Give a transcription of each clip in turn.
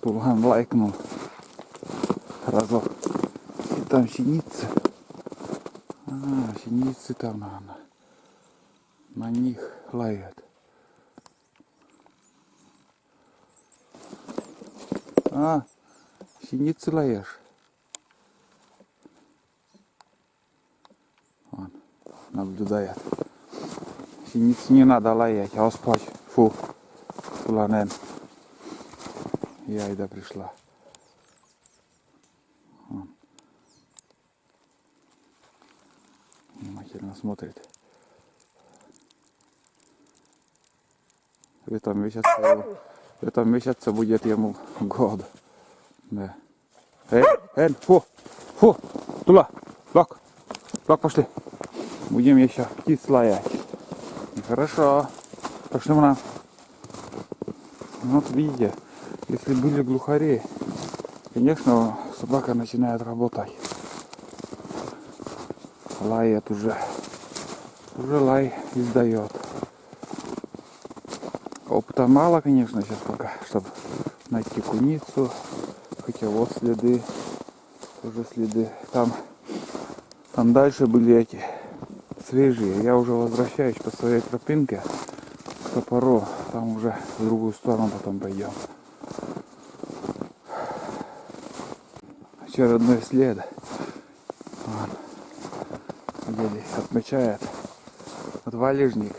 Тулган лайкнул разок. И там синицы. Синицы там, наверное. На них лают. Синицы лаешь. Он наблюдает. Синиц не надо лаять, а спать. Фу. Планен. Яйда пришла. Он внимательно смотрит. В этом месяце будет ему год. Да. Фу, туда, лак, пошли. Будем еще птиц лаять. Хорошо. Пошли на. Вот видите, если были глухари, конечно, собака начинает работать. Лает уже лай издает. Опыта мало, конечно, сейчас пока, чтобы найти куницу. Хотя вот следы, тоже следы. Там дальше были эти свежие. Я уже возвращаюсь по своей тропинке к топору. Там уже в другую сторону потом пойдем. Очередной след. Еле отмечает. Вот валежник.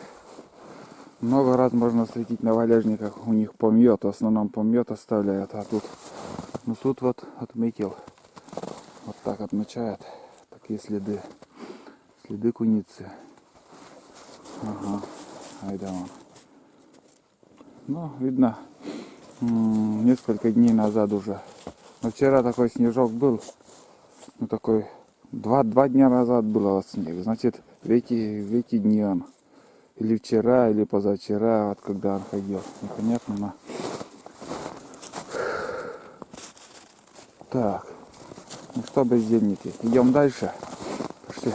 Много раз можно встретить на валежниках. У них помет. В основном помет оставляют. А тут, тут вот отметил. Вот так отмечает. Такие следы. Следы куницы. Айда он. Видно, несколько дней назад уже. Но вчера такой снежок был. Такой, два дня назад было вот снег. Значит, в эти дни он. Или вчера, или позавчера, вот когда он ходил. Непонятно, но... Так. Что бездельники? Идем дальше. Пошли.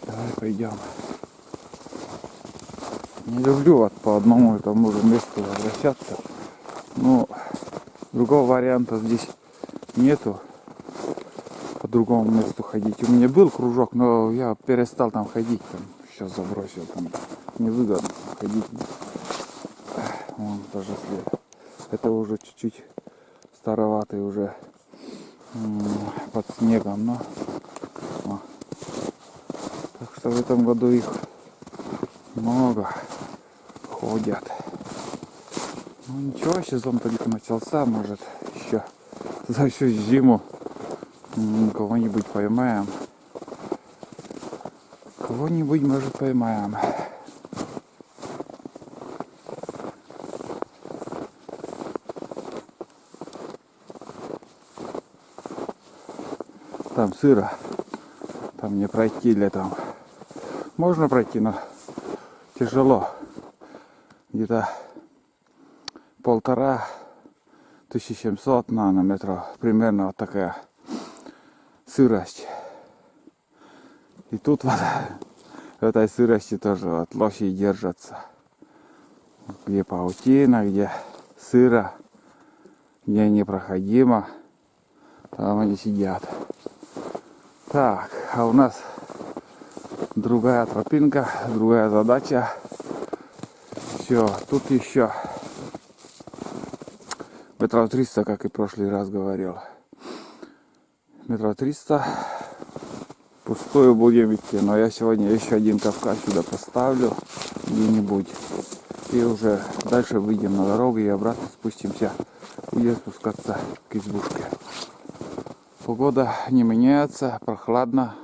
Давай пойдем. Не люблю вот по одному и тому же месту возвращаться. Другого варианта здесь нету. По другому месту ходить. У меня был кружок, но я перестал там ходить. Сейчас забросил. Там невыгодно ходить. Вон тоже след. Это уже чуть-чуть староватый уже под снегом. Но... Так что в этом году их много ходят. Ничего, сезон только начался, может еще за всю зиму кого-нибудь поймаем. Кого-нибудь, может, поймаем. Там сыро. Там не пройти летом. Можно пройти, но тяжело. Где-то 1500 нанометров. Примерно вот такая сырость. И тут вот в этой сырости тоже вот лошади держатся. Где паутина, где сыро, где непроходимо. Там они сидят. Так, а у нас другая тропинка, другая задача. Все, тут еще метров 300, как и в прошлый раз говорил. Метров 300 пустую будем идти, но я сегодня еще один кавказ сюда поставлю где-нибудь. И уже дальше выйдем на дорогу и обратно спустимся. Будем спускаться к избушке. Погода не меняется, прохладно,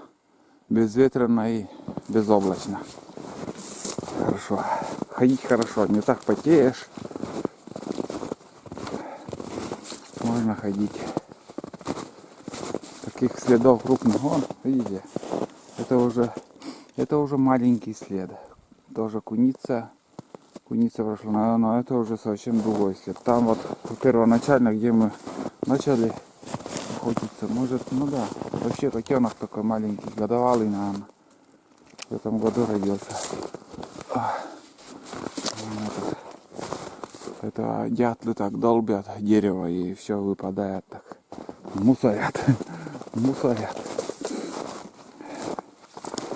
безветренно и безоблачно. Хорошо. Ходить хорошо, не так потеешь. Можно ходить. Таких следов крупных, вон, видите, это уже маленький след. Тоже куница прошла, но это уже совсем другой след. Там вот первоначально, где мы начали охотиться, может, вообще котенок такой маленький, годовалый, наверное, в этом году родился. Это дятлы так долбят дерево и все выпадает так. Мусорят. Мусорят.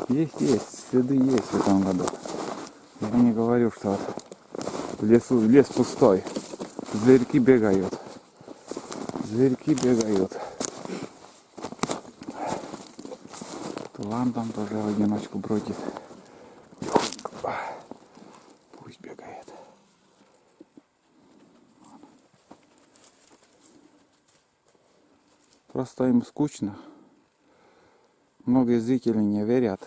Есть, следы есть в этом году. Я не говорю, что лес пустой. Зверьки бегают. Зверьки бегают. Тулан там тоже в одиночку бродит. Пусть бегает. Просто им скучно. Многие зрители не верят,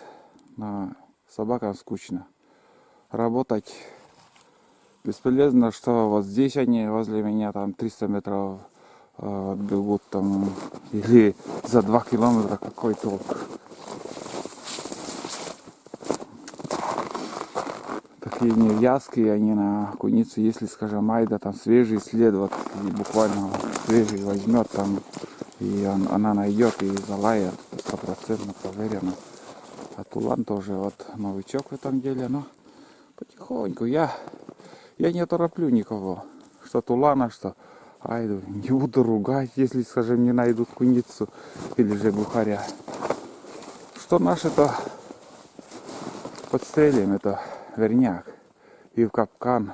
но собакам скучно. Работать бесполезно, что вот здесь они возле меня там 300 метров бегут там, или за 2 километра, какой толк. Такие невязкие они на куницу, если, скажем, айда там свежий след, вот, и буквально свежий возьмет там, и она найдет и залает, 100% проверено. А тулан тоже вот новичок в этом деле, но потихоньку я не тороплю никого, что тулана, что айду, не буду ругать, если, скажем, не найдут куницу или же глухаря. Что наше-то подстрелим, это верняк, и в капкан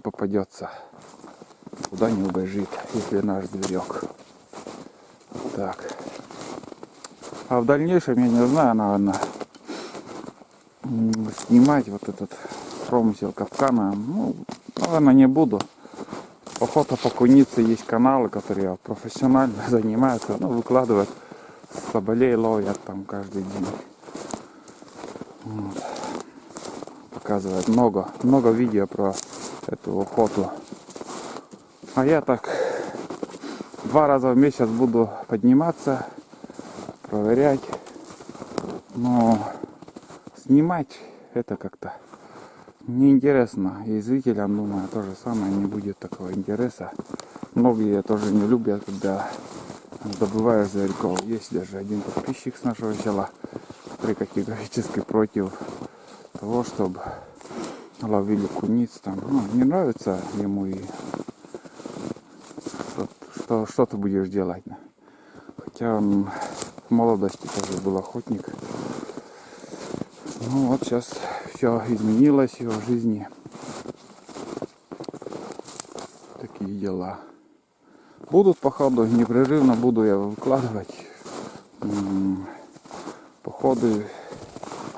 попадется, куда не убежит, если наш зверек. Так. А в дальнейшем, я не знаю, наверное, снимать вот этот промысел капкана, ну, наверное, не буду. Охота по кунице, есть каналы, которые профессионально занимаются, ну, выкладывают, соболей ловят там каждый день. Вот. Показывает много видео про эту охоту. А я так 2 раза в месяц буду подниматься, проверять. Но снимать это как-то неинтересно. И зрителям, думаю, то же самое, не будет такого интереса. Многие тоже не любят, когда добываешь зверьков. Есть даже один подписчик с нашего села, который категорически против того, чтобы ловили куниц там. Ну, не нравится ему, и что ты будешь делать. Хотя он в молодости тоже был охотник. Ну вот сейчас все изменилось в его жизни. Такие дела. Будут походу, непрерывно буду я выкладывать походы,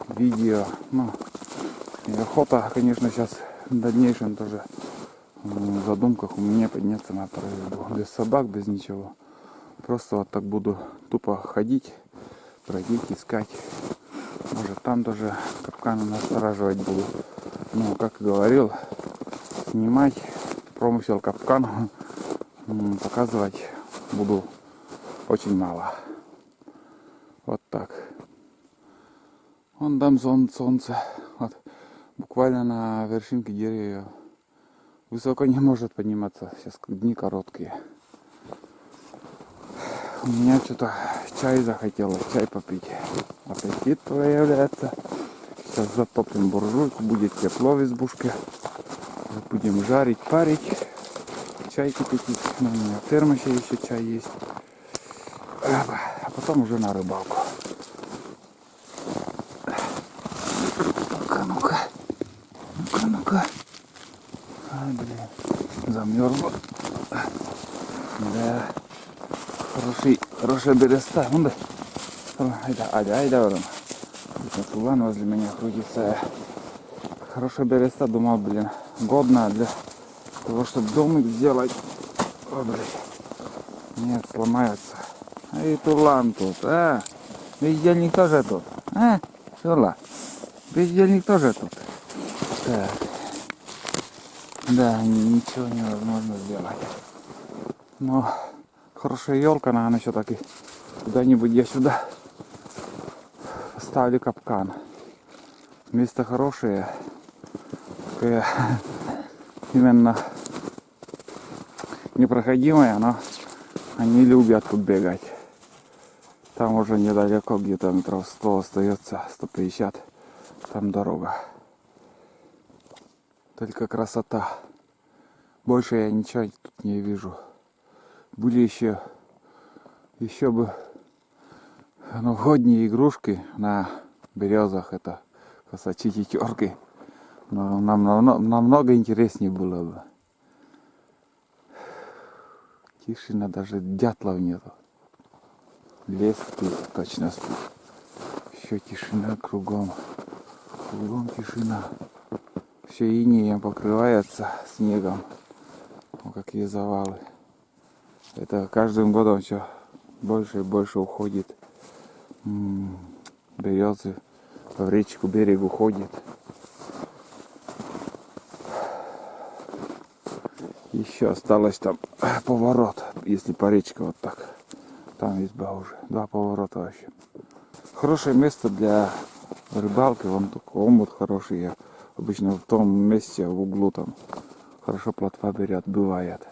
видео. Ну, и охота, конечно, сейчас в дальнейшем тоже в задумках у меня подняться на траву. Без собак, без ничего. Просто вот так буду тупо ходить, бродить, искать. Может, там тоже капканы настораживать буду. Ну, как и говорил, снимать промысел капкана, показывать буду очень мало. Вот так. Вон там солнце. Вот. Буквально на вершинке деревьев. Высоко не может подниматься. Сейчас дни короткие. У меня что-то чай захотелось, чай попить. Аппетит проявляется. Сейчас затопим буржуйку, будет тепло в избушке. Будем жарить, парить. Чай кипятить. У меня в термосе еще чай есть. А потом уже на рыбалку. Ну-ка. Ну-ка. Ай, блин. Замерзла. Да. Хорошая береста. Вон да. Айда, вон. Тулан возле меня крутится. Хорошая береста, думал, блин, годная для того, чтобы домик сделать. О, блин. Нет, сломается. А и тулан тут, бездельник тоже тут. Шула. Бездельник тоже тут. Так. Да, ничего невозможно сделать. Но хорошая елка, наверное, все-таки куда-нибудь я сюда поставлю капкан. Место хорошее. Такое именно непроходимое, но они любят тут бегать. Там уже недалеко, где-то метров 100 остается, 150. Там дорога. Только красота. Больше я ничего тут не вижу. Были еще бы новогодние игрушки на березах. Это косачи терки. Но нам намного интереснее было бы. Тишина, даже дятлов нету. Лес тут точно спит. Еще тишина кругом. Кругом тишина. Все инеем покрывается снегом. О, какие завалы. Это каждым годом все больше и больше уходит. Березы в речку берег уходит. Еще осталось там поворот, если по речке вот так. Там изба уже. 2 поворота вообще. Хорошее место для рыбалки. Вон только омут хороший. Я обычно в том месте, в углу там хорошо плотва берет, бывает.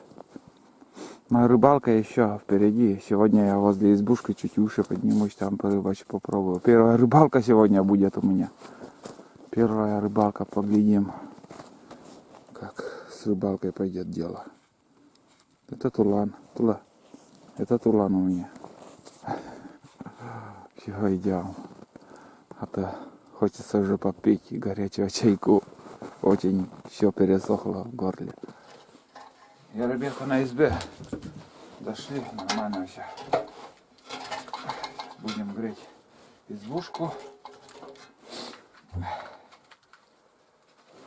Но рыбалка еще впереди. Сегодня я возле избушки чуть выше поднимусь, там порыбачить попробую. Первая рыбалка сегодня будет у меня. Первая рыбалка, поглядим, как с рыбалкой пойдет дело. Это тулан. Это тулан у меня. Все, идем. А то хочется уже попить горячего чайку. Очень все пересохло в горле. Я, ребята, на избе. Дошли, нормально все. Будем греть избушку.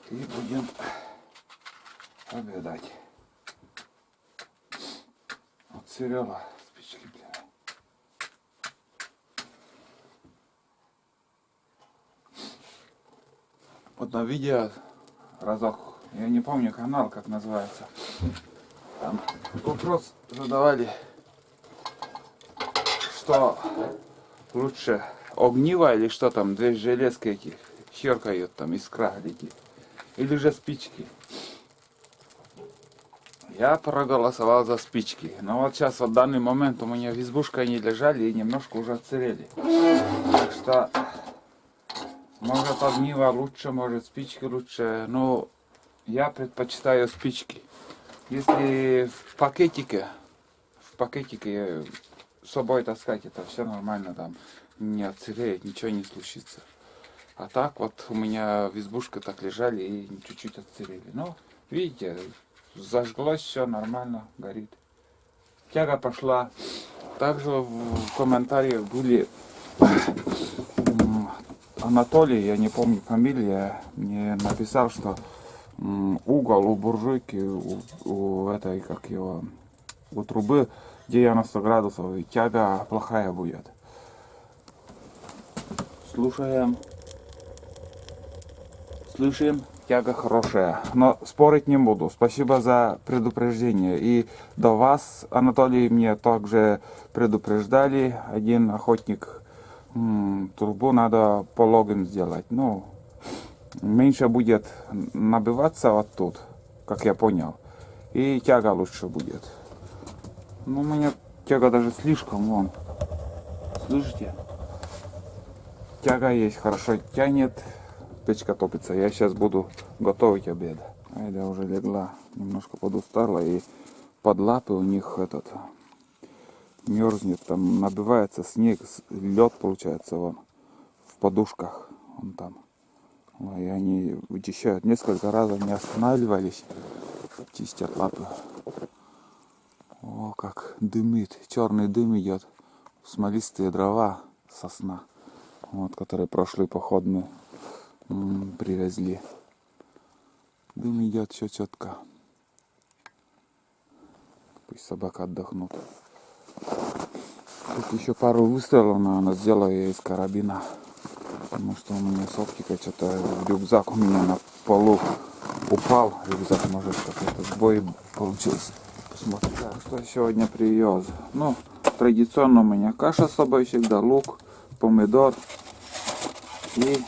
И будем обедать. Вот Серега спички, блин. Вот на видео разок, я не помню канал, как называется. Там вопрос задавали, что лучше, огниво или что там, 2 железки эти щеркают, там искра летит, или же спички. Я проголосовал за спички, но вот сейчас, в данный момент у меня в избушке они лежали и немножко уже отсырели. Так что, может огниво лучше, может спички лучше, но я предпочитаю спички. Если в пакетике с собой таскать, это все нормально, там не отсыреет, ничего не случится. А так вот у меня в избушке так лежали и чуть-чуть отсырели. Но видите, зажглось все нормально, горит. Тяга пошла. Также в комментариях были Анатолий, я не помню фамилия, мне написал, что угол у буржуйки, у этой, как его, у трубы 90 градусов, и тяга плохая будет. Слушаем, тяга хорошая, но спорить не буду. Спасибо за предупреждение. И до вас, Анатолий, мне также предупреждали, один охотник, трубу надо пологим сделать. Ну, меньше будет набиваться вот тут, как я понял. И тяга лучше будет. Ну, у меня тяга даже слишком, вон. Слышите? Тяга есть, хорошо тянет. Печка топится. Я сейчас буду готовить обед. Айда уже легла, немножко подустала. И под лапы у них этот мерзнет. Там набивается снег, лед получается вон. В подушках. Вон там. И они вычищают. Несколько раз они останавливались, чистят лапы. О, как дымит. Черный дым идет. Смолистые дрова, сосна. Вот, которые прошлый поход мы привезли. Дым идет, все четко. Пусть собака отдохнут. Тут еще пару выстрелов, наверное, сделаю я из карабина. Потому что у меня с оптикой что-то рюкзак у меня на полу упал. Рюкзак, может, какой-то сбой получился. Посмотрим, что сегодня привез. Ну, традиционно у меня каша с собой всегда, лук, помидор и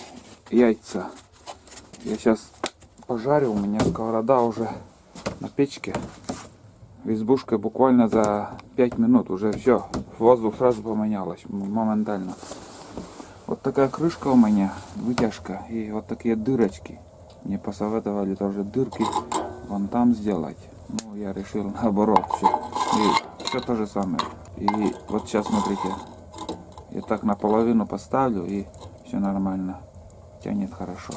яйца. Я сейчас пожарю, у меня сковорода уже на печке. Избушка буквально за 5 минут уже все. Воздух сразу поменялось, моментально. Вот такая крышка у меня, вытяжка, и вот такие дырочки. Мне посоветовали тоже дырки вон там сделать. Ну, я решил наоборот. И все то же самое. И вот сейчас смотрите. Я так наполовину поставлю, и все нормально. Тянет хорошо.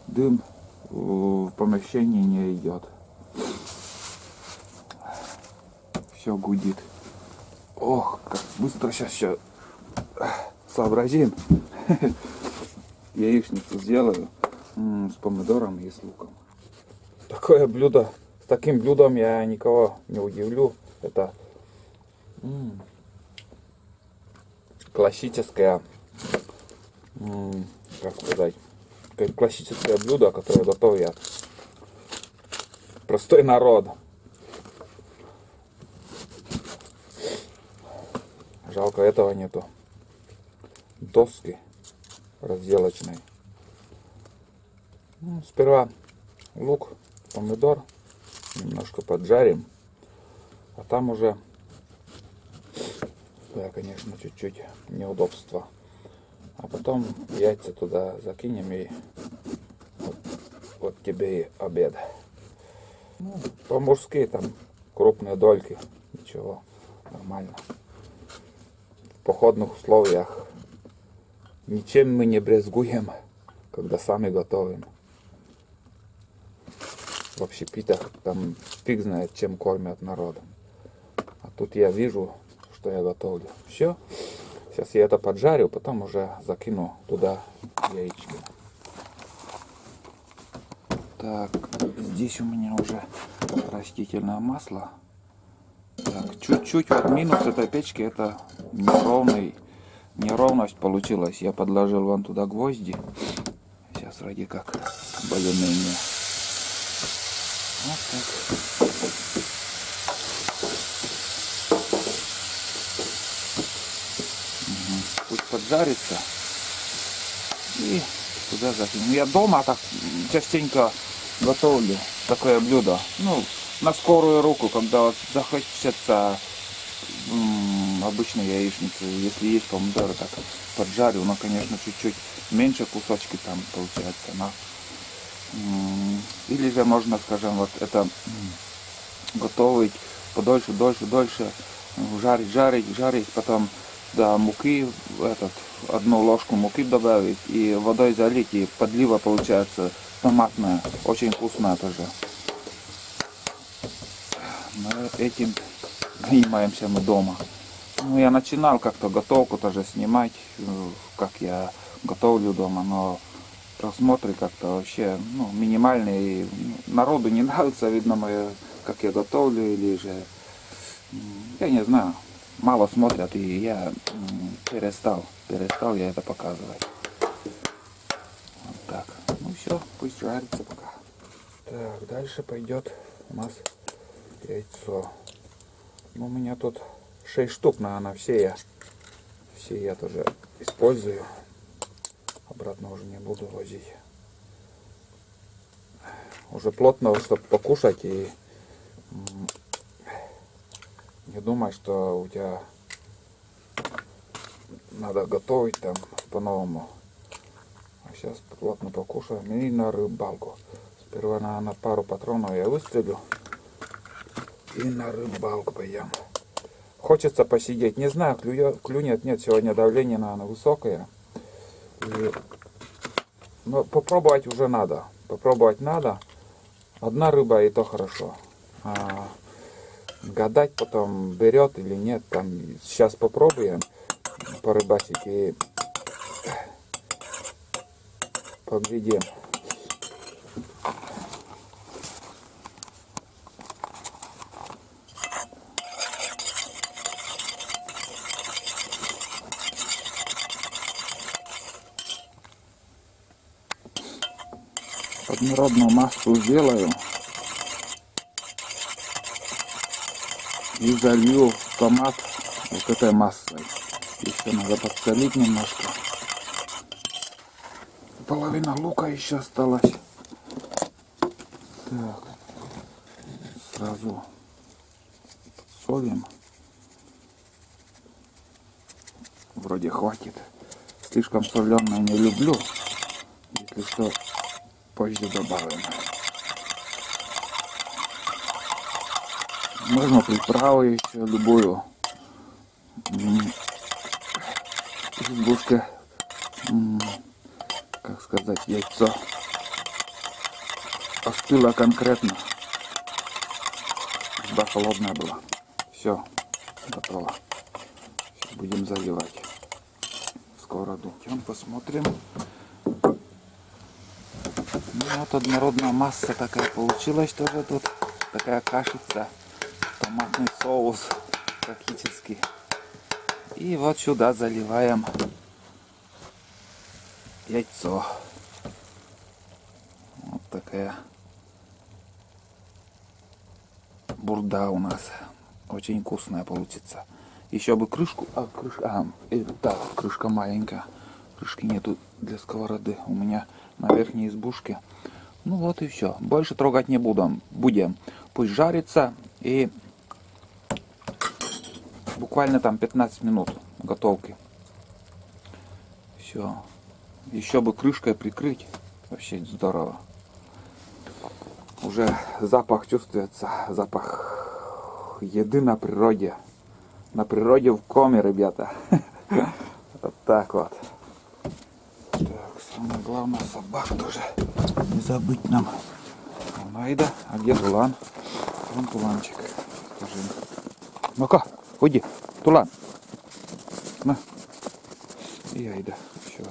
Дым в помещении не идет. Все гудит. Ох, как быстро сейчас все сообразим. Яичницу сделаю с помидором и с луком. Такое блюдо. С таким блюдом я никого не удивлю. Это классическое, как сказать, классическое блюдо, которое готовят простой народ. Жалко, этого нету. Доски разделочной. Сперва лук, помидор немножко поджарим, а там уже, да, конечно, чуть-чуть неудобства. А потом яйца туда закинем, и вот тебе и обед. Ну, по-мужски там крупные дольки, ничего, нормально. В походных условиях ничем мы не брезгуем, когда сами готовим. В общепитах там фиг знает, чем кормят народа. А тут я вижу, что я готовлю. Все. Сейчас я это поджарю, потом уже закину туда яички. Так, здесь у меня уже растительное масло. Так, чуть-чуть вот минус этой печки, это неровность получилась. Я подложил вон туда гвозди. Сейчас вроде как более-менее. Вот так. Пусть поджарится. И туда закинем. Я дома так частенько готовлю такое блюдо. Ну, на скорую руку, когда вот захочется обычной яичницы. Если есть помидоры, так поджарю. Но, конечно, чуть-чуть меньше кусочки там получается. Но, или же можно, скажем, вот это готовить подольше, дольше. Жарить, потом до муки, одну ложку муки добавить и водой залить, и подлива получается томатная, очень вкусная тоже. Но этим занимаемся мы дома. Ну, я начинал как-то готовку тоже снимать, как я готовлю дома, но просмотры как-то вообще минимальные. И народу не нравится, видно, мое, как я готовлю, или же, я не знаю, мало смотрят, и я перестал я это показывать. Вот так. Ну все, пусть жарится пока. Так, дальше пойдет у нас яйцо. Ну, у меня тут 6 штук, наверное, все я тоже использую. Обратно уже не буду возить. Уже плотно, чтобы покушать, и не думай, что у тебя надо готовить там по-новому. А сейчас плотно покушаем и на рыбалку. Сперва на пару патронов я выстрелю и на рыбалку пойдем. Хочется посидеть. Не знаю, клюнет, нет. Сегодня давление, наверное, высокое. Но попробовать уже надо. Попробовать надо. Одна рыба, и то хорошо. Гадать потом, берет или нет. Там сейчас попробуем порыбачить и поглядим. Однородную маску сделаю и залью томат вот этой массой. Еще надо подсолить немножко. Половина лука еще осталась. Так, сразу подсолим. Вроде хватит. Слишком соленое не люблю. Если что, позже добавим. Можно приправу еще любую. Избушка, как сказать, яйцо остыло конкретно. Да, холодная была. Все, готово. Сейчас будем заливать в сковороду. Идем посмотрим. Ну, вот однородная масса такая получилась тоже тут. Такая кашица. Томатный соус практически. И вот сюда заливаем яйцо. Вот такая бурда у нас. Очень вкусная получится. Еще бы крышку. Да, крышка маленькая. Крышки нету для сковороды. У меня на верхней избушке. Ну вот и все. Больше трогать не будем. Пусть жарится. И буквально там 15 минут готовки. Все. Еще бы крышкой прикрыть. Вообще здорово. Уже запах чувствуется. Запах еды на природе. На природе в коме, ребята. Вот так вот. Так, самое главное, собак тоже не забыть нам. Найда, а где Тулан? Вон Туланчик. Скажи. Ну-ка, уйди, Тулан. На. И Айда. Все.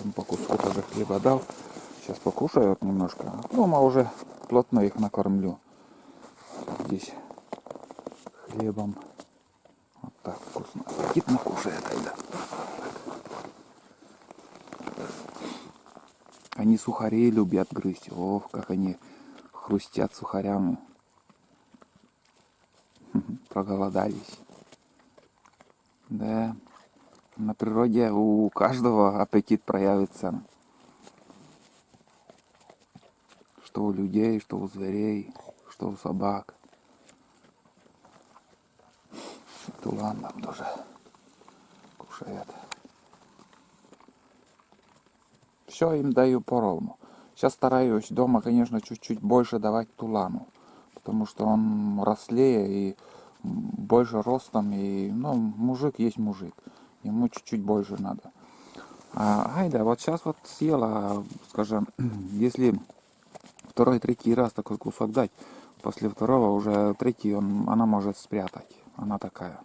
Он по куску тоже хлеба дал. Сейчас покушают немножко. А дома уже плотно их накормлю. Здесь хлебом. Вот так вкусно. Аппетитно кушает Айда. Они сухари любят грызть. Ох, как они хрустят сухарями. Проголодались. Да. На природе у каждого аппетит проявится. Что у людей, что у зверей, что у собак. Тулан нам тоже кушает. Все им даю поровну. Сейчас стараюсь дома, конечно, чуть-чуть больше давать Тулану. Потому что он рослее и больше ростом. И, ну, мужик есть мужик. Ему чуть-чуть больше надо. А Айда вот сейчас вот съела, скажем, если второй, третий раз такой кусок дать, после второго уже третий она может спрятать. Она такая.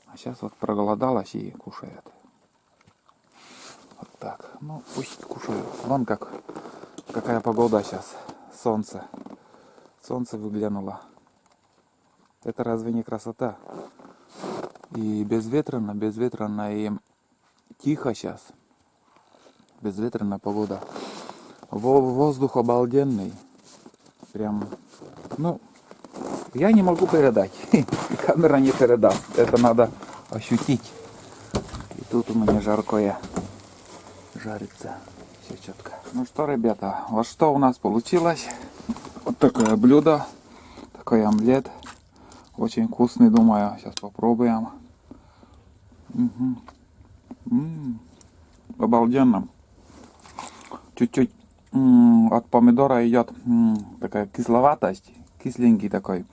А сейчас вот проголодалась и кушает. Вот так. Ну, пусть кушают. Вон какая погода сейчас. Солнце. Солнце выглянуло. Это разве не красота? И безветренно и тихо сейчас. Безветренная погода. Воздух обалденный. Прям, ну, я не могу передать. Камера не передаст. Это надо ощутить. И тут у меня жаркое жарится. Все четко. Ну что, ребята, вот что у нас получилось. Вот такое блюдо. Такой омлет. Очень вкусный, думаю. Сейчас попробуем. Обалденно. Чуть-чуть от помидора идет такая кисловатость. Кисленький такой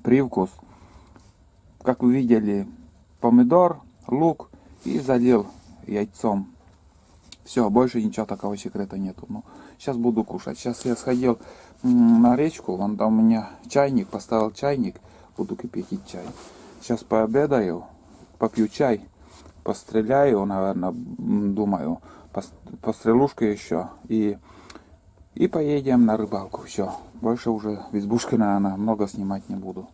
привкус. Как вы видели, помидор, лук и залил яйцом. Все, больше ничего такого секрета нету. Ну, сейчас буду кушать. Сейчас я сходил на речку, вон там у меня чайник, поставил чайник, буду кипятить чай. Сейчас пообедаю, попью чай, постреляю, наверное, думаю, пострелушка еще и поедем на рыбалку. Все, больше уже в избушке, наверное, много снимать не буду.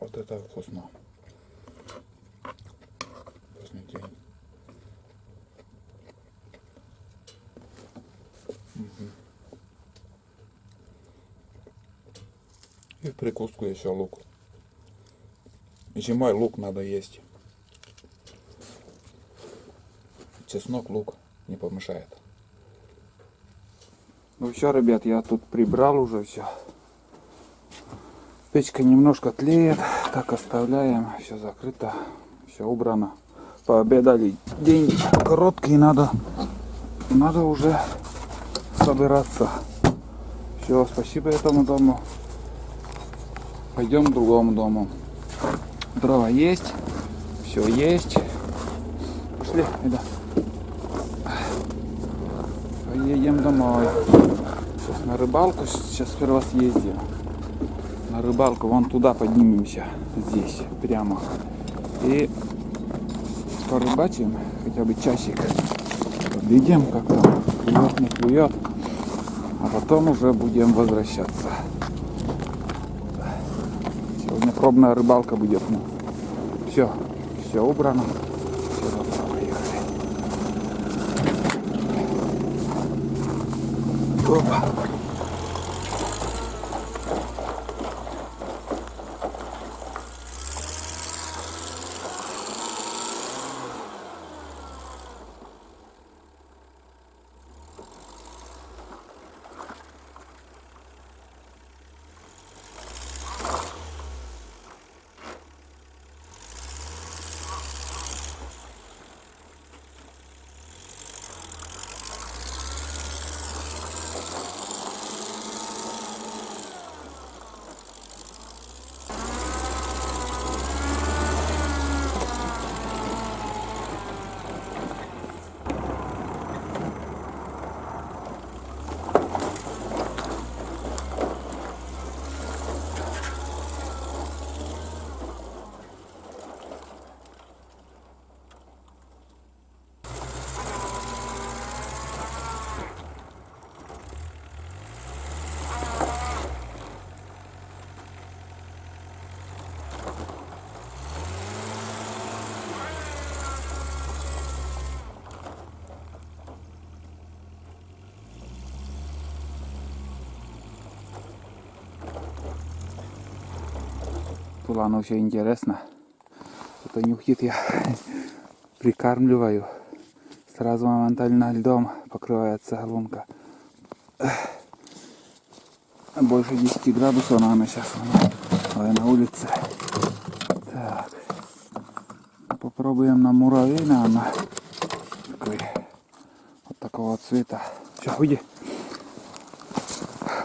Вот это вкусно. Вкусный день. И в прикуску еще лук. Зимой лук надо есть. Чеснок, лук не помешает. Ну все, ребят, я тут прибрал уже все. Печка немножко тлеет, так оставляем, все закрыто, все убрано. Пообедали, день короткий, надо уже собираться. Все, спасибо этому дому. Пойдем к другому дому. Дрова есть, все есть. Пошли, ида. Поедем домой. Сейчас на рыбалку, сейчас сперва съездим. На рыбалку, вон туда поднимемся, здесь, прямо. И порыбачим, хотя бы часик. Видим, как там клюет, не клюет. А потом уже будем возвращаться. Сегодня пробная рыбалка будет. Ну, все убрано. Все, завтра поехали. Опа. Тут оно все интересно. Это нюхит, я прикармливаю. Сразу моментально льдом покрывается лунка. Больше 10 градусов, наверное, сейчас на улице. Так. Попробуем на муравей, наверное. Такой, вот такого цвета. Сейчас, уйди.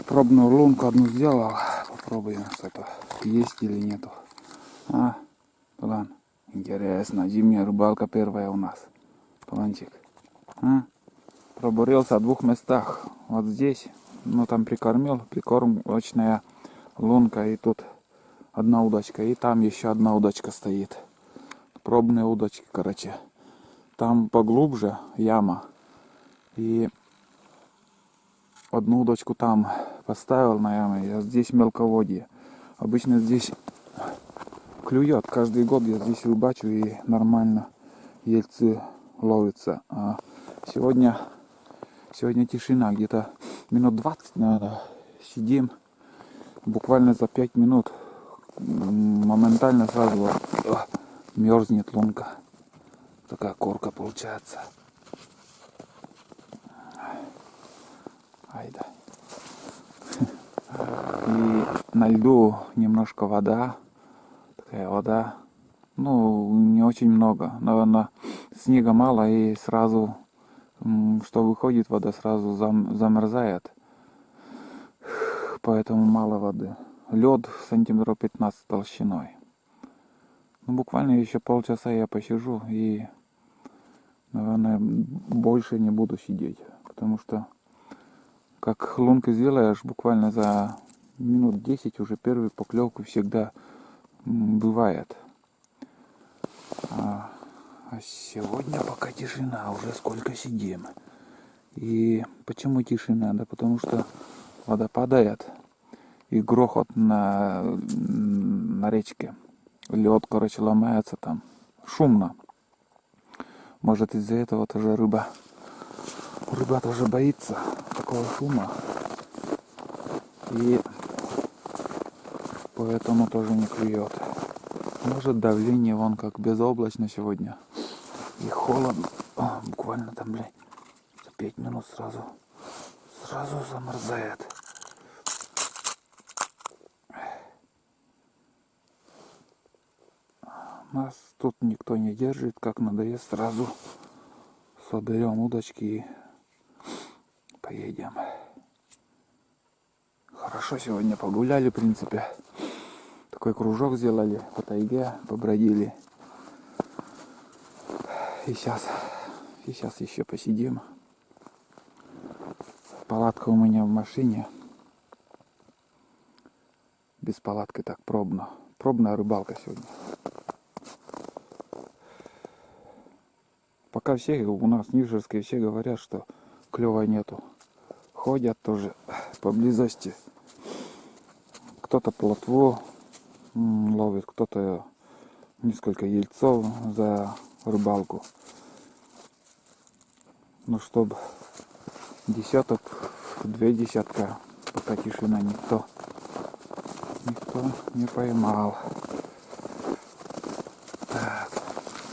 Пробную лунку одну сделал. Попробуем, что-то есть или нету. План. Интересно. Зимняя рыбалка первая у нас. Планчик. Пробурился в 2 местах. Вот здесь. Ну там прикормил. Прикормочная лунка. И тут одна удочка. И там еще одна удочка стоит. Пробные удочки, короче. Там поглубже яма. И одну удочку там поставил на яме. А здесь мелководье. Обычно здесь клюет. Каждый год я здесь рыбачу и нормально ельцы ловятся. А сегодня тишина. Где-то минут 20, наверное, сидим. Буквально за 5 минут моментально сразу мерзнет лунка. Такая корка получается. Айда. И на льду немножко вода. Такая вода. Ну, не очень много. Наверное, снега мало и сразу, что выходит, вода сразу замерзает. Поэтому мало воды. Лед сантиметров 15 толщиной. Ну, буквально еще полчаса я посижу и, наверное, больше не буду сидеть. Потому что, как лунку сделаешь, буквально за минут 10 уже первую поклевку всегда бывает. А сегодня пока тишина, уже сколько сидим. И почему тишина? Да потому что вода падает и грохот на речке. Лед, короче, ломается там. Шумно. Может, из-за этого тоже рыба тоже боится такого шума. И поэтому тоже не клюет. Может, давление вон как безоблачно сегодня. И холодно. Буквально там, за 5 минут сразу сразу замерзает. Нас тут никто не держит, как надоест, сразу соберем удочки и поедем. Хорошо сегодня погуляли, в принципе. Такой кружок сделали по тайге, побродили. И сейчас еще посидим. Палатка у меня в машине. Без палатки так пробно. Пробная рыбалка сегодня. Пока все у нас в Нижерске все говорят, что клёва нету. Ходят тоже поблизости. Кто-то плотву ловит, кто-то несколько ельцов за рыбалку. Ну, чтобы десяток, 2 десятка, пока тишина, никто не поймал. Так,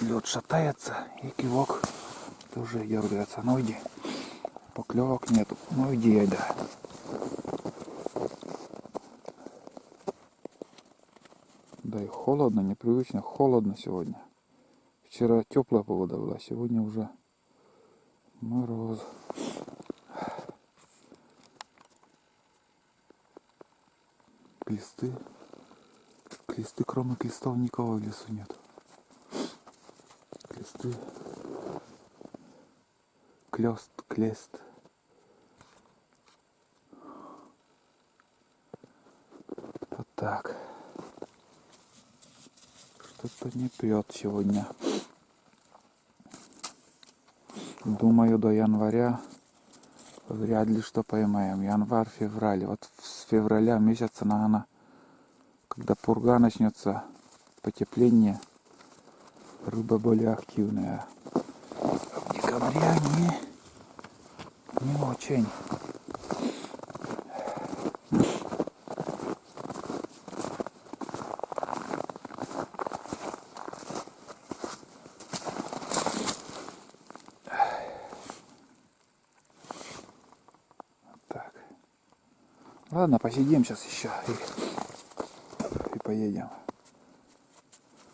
лед шатается и кивок тоже дергается. Ну иди, поклевок нету. Ну иди, айда. Да и холодно, непривычно холодно сегодня. Вчера теплая погода была, сегодня уже мороз. Клесты, кроме клестов никого в лесу нет. Клесты, клест. Вот так. Что-то не пьет сегодня. Думаю, до января вряд ли что поймаем. Январь, февраль. Вот с февраля месяца, наверное, когда пурга начнется, потепление, рыба более активная. В декабре не очень. Ладно, посидим сейчас еще и поедем.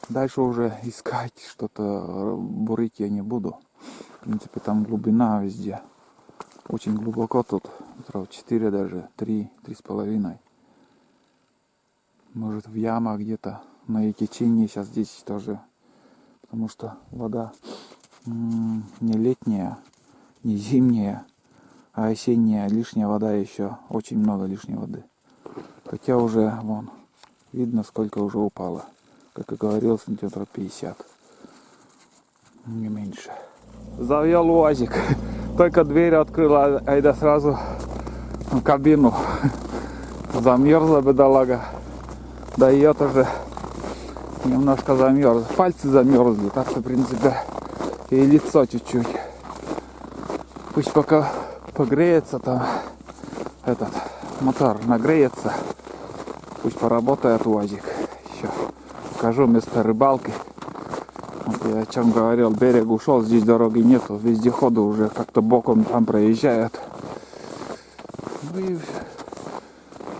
Дальше уже искать что-то, бурить я не буду. В принципе, там глубина везде. Очень глубоко тут. Метров 4 даже, 3,5. Может в ямах где-то. Но и течение сейчас здесь тоже. Потому что вода не летняя, не зимняя. А осенняя, лишняя вода еще. Очень много лишней воды. Хотя уже, вон, видно, сколько уже упало. Как и говорил, сантиметров 50. Не меньше. Завел УАЗик. Только дверь открыла, айда сразу в кабину. Замерзла бедолага. Да и я тоже немножко замерз. Пальцы замерзли. Так что, в принципе, и лицо чуть-чуть. Пусть пока погреется там этот мотор, нагреется, пусть поработает УАЗик. Еще покажу место рыбалки. Вот я о чем говорил, берег ушел, здесь дороги нету, вездеходы уже как-то боком там проезжают. Ну и,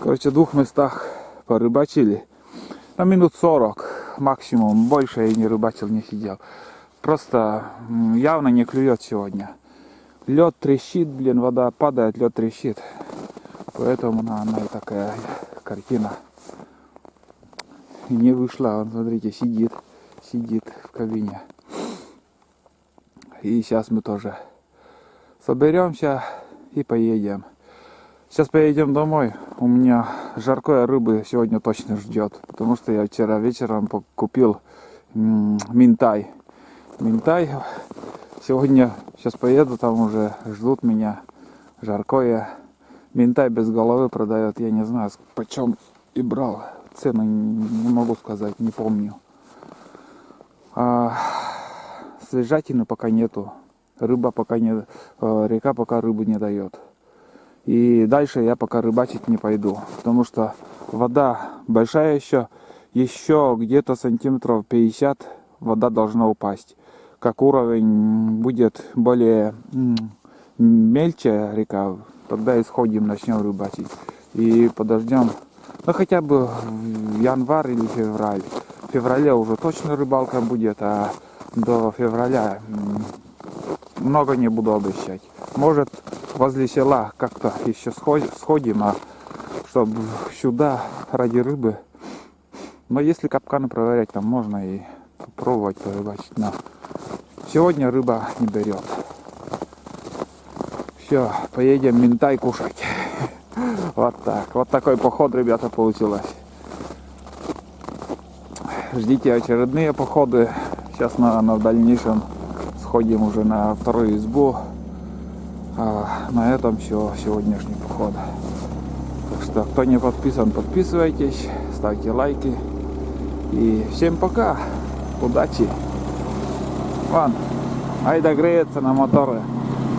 короче, в 2 местах порыбачили на минут 40 максимум, больше я не рыбачил, не сидел. Просто явно не клюет сегодня. Лед трещит, блин, вода падает, лед трещит. Поэтому она и такая картина. И не вышла, он, смотрите, сидит в кабине. И сейчас мы тоже соберемся и поедем. Сейчас поедем домой. У меня жаркое рыбы сегодня точно ждет. Потому что я вчера вечером купил минтай. Сегодня, сейчас поеду, там уже ждут меня жаркое. Минтай без головы продает, я не знаю, почем и брал. Цену не могу сказать, не помню. Свежатины пока нету. Рыба пока не, река пока рыбу не дает. И дальше я пока рыбачить не пойду. Потому что вода большая еще где-то сантиметров 50 вода должна упасть. Как уровень будет более мельче река, тогда и сходим, начнем рыбачить. И подождем, ну хотя бы в январь или февраль. В феврале уже точно рыбалка будет, а до февраля много не буду обещать. Может, возле села как-то еще сходим, а чтобы сюда ради рыбы. Но если капканы проверять, там можно и попробовать порыбачить. Но сегодня рыба не берет. Все, поедем минтай кушать. Вот так. Вот такой поход, ребята, получилось. Ждите очередные походы. Сейчас в дальнейшем сходим уже на вторую избу. А на этом все, сегодняшний поход. Так что, кто не подписан, подписывайтесь, ставьте лайки. И всем пока. Удачи. Вон, айда греется на моторы.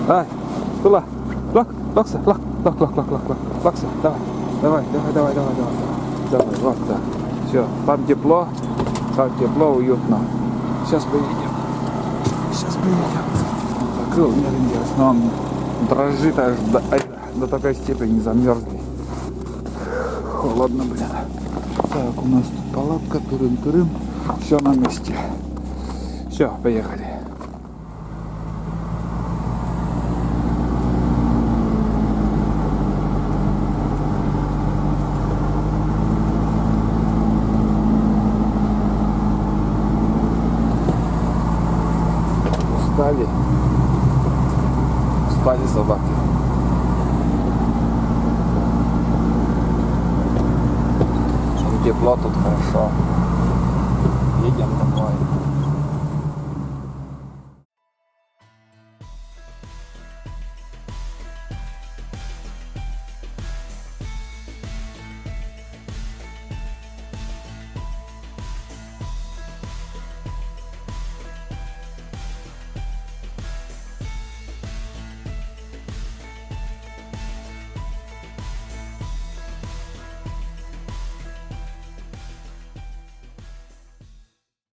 Ай, тула, лакса, лакса, давай, вот так. Все, там тепло, уютно. Сейчас поедем. Закрыл, не интересно, он дрожит аж до такой степени замерзли. Холодно, блин. Так, у нас тут палатка, тырым-тырым. Все на месте. Все, поехали. Устали собаки. Тепло тут хорошо. Едем домой.